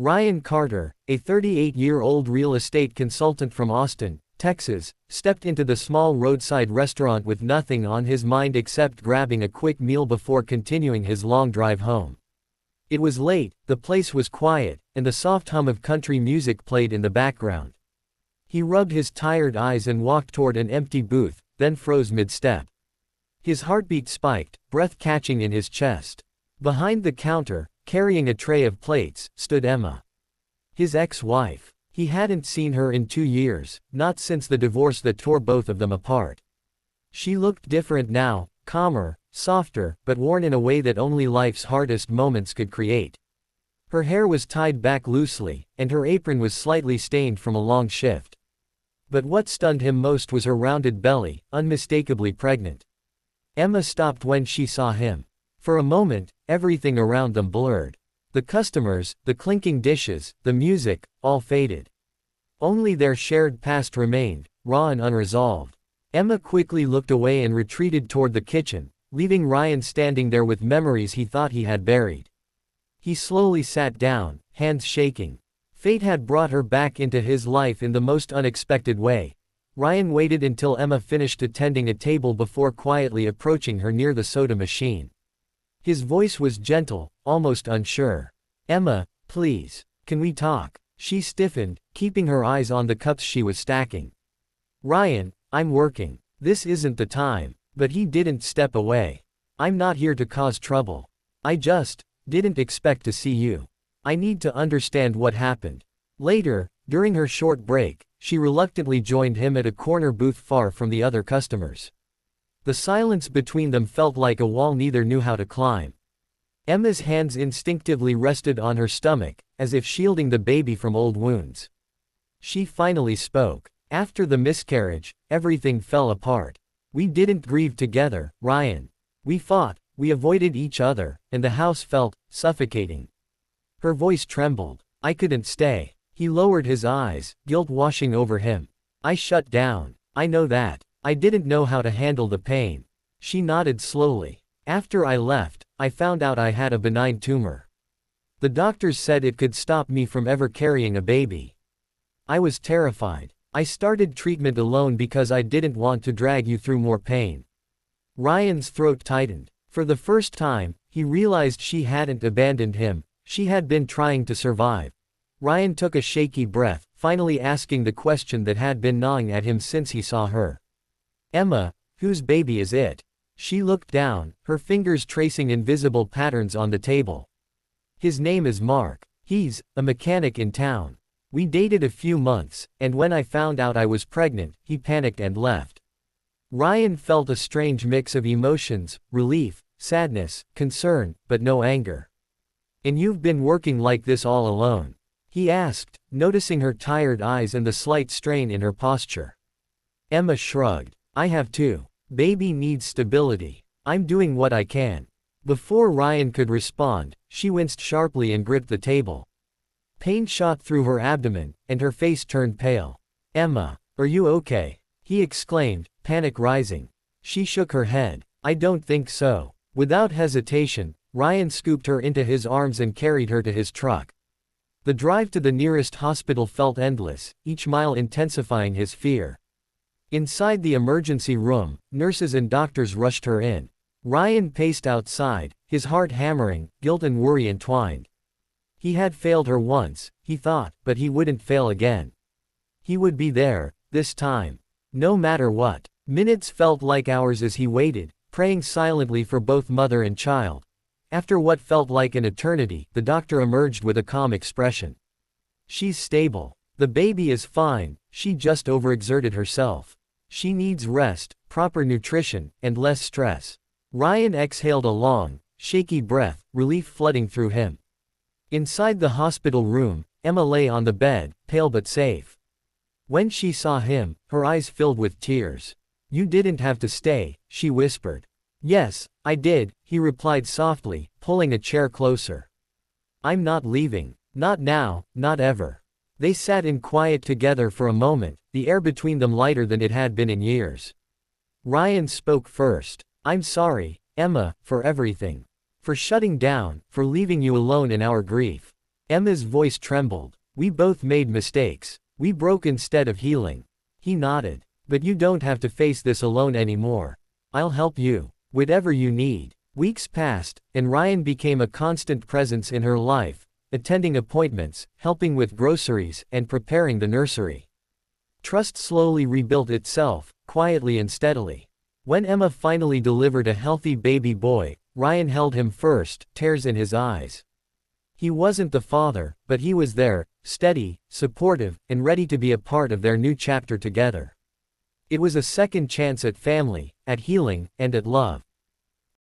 Ryan Carter, a 38-year-old real estate consultant from Austin, Texas, stepped into the small roadside restaurant with nothing on his mind except grabbing a quick meal before continuing his long drive home. It was late, the place was quiet, and the soft hum of country music played in the background. He rubbed his tired eyes and walked toward an empty booth, then froze mid-step. His heartbeat spiked, breath catching in his chest. Behind the counter, carrying a tray of plates, stood Emma. His ex-wife. He hadn't seen her in 2 years, not since the divorce that tore both of them apart. She looked different now, calmer, softer, but worn in a way that only life's hardest moments could create. Her hair was tied back loosely, and her apron was slightly stained from a long shift. But what stunned him most was her rounded belly, unmistakably pregnant. Emma stopped when she saw him. For a moment, everything around them blurred. The customers, the clinking dishes, the music, all faded. Only their shared past remained, raw and unresolved. Emma quickly looked away and retreated toward the kitchen, leaving Ryan standing there with memories he thought he had buried. He slowly sat down, hands shaking. Fate had brought her back into his life in the most unexpected way. Ryan waited until Emma finished attending a table before quietly approaching her near the soda machine. His voice was gentle, almost unsure. "Emma, please, can we talk?" She stiffened, keeping her eyes on the cups she was stacking. "Ryan, I'm working. This isn't the time." But he didn't step away. "I'm not here to cause trouble. I just didn't expect to see you. I need to understand what happened." Later, during her short break, she reluctantly joined him at a corner booth far from the other customers. The silence between them felt like a wall neither knew how to climb. Emma's hands instinctively rested on her stomach, as if shielding the baby from old wounds. She finally spoke. "After the miscarriage, everything fell apart. We didn't grieve together, Ryan. We fought, we avoided each other, and the house felt suffocating." Her voice trembled. "I couldn't stay." He lowered his eyes, guilt washing over him. "I shut down. I know that. I didn't know how to handle the pain." She nodded slowly. "After I left, I found out I had a benign tumor. The doctors said it could stop me from ever carrying a baby. I was terrified. I started treatment alone because I didn't want to drag you through more pain." Ryan's throat tightened. For the first time, he realized she hadn't abandoned him, she had been trying to survive. Ryan took a shaky breath, finally asking the question that had been gnawing at him since he saw her. "Emma, whose baby is it?" She looked down, her fingers tracing invisible patterns on the table. "His name is Mark. He's a mechanic in town. We dated a few months, and when I found out I was pregnant, he panicked and left." Ryan felt a strange mix of emotions, relief, sadness, concern, but no anger. "And you've been working like this all alone?" he asked, noticing her tired eyes and the slight strain in her posture. Emma shrugged. "I have too. Baby needs stability. I'm doing what I can." Before Ryan could respond, she winced sharply and gripped the table. Pain shot through her abdomen, and her face turned pale. "Emma, are you okay?" he exclaimed, panic rising. She shook her head. "I don't think so." Without hesitation, Ryan scooped her into his arms and carried her to his truck. The drive to the nearest hospital felt endless, each mile intensifying his fear. Inside the emergency room, nurses and doctors rushed her in. Ryan paced outside, his heart hammering, guilt and worry entwined. He had failed her once, he thought, but he wouldn't fail again. He would be there, this time. No matter what. Minutes felt like hours as he waited, praying silently for both mother and child. After what felt like an eternity, the doctor emerged with a calm expression. "She's stable. The baby is fine, she just overexerted herself. She needs rest, proper nutrition, and less stress." Ryan exhaled a long, shaky breath, relief flooding through him. Inside the hospital room, Emma lay on the bed, pale but safe. When she saw him, her eyes filled with tears. "You didn't have to stay," she whispered. "Yes, I did," he replied softly, pulling a chair closer. "I'm not leaving. Not now, not ever." They sat in quiet together for a moment, the air between them lighter than it had been in years. Ryan spoke first. "I'm sorry, Emma, for everything. For shutting down, for leaving you alone in our grief. Emma's voice trembled. We both made mistakes. We broke instead of healing. He nodded. But you don't have to face this alone anymore. I'll help you. Whatever you need. Weeks passed, and Ryan became a constant presence in her life, attending appointments, helping with groceries, and preparing the nursery. Trust slowly rebuilt itself, quietly and steadily. When Emma finally delivered a healthy baby boy, Ryan held him first, tears in his eyes. He wasn't the father, but he was there, steady, supportive, and ready to be a part of their new chapter together. It was a second chance at family, at healing, and at love.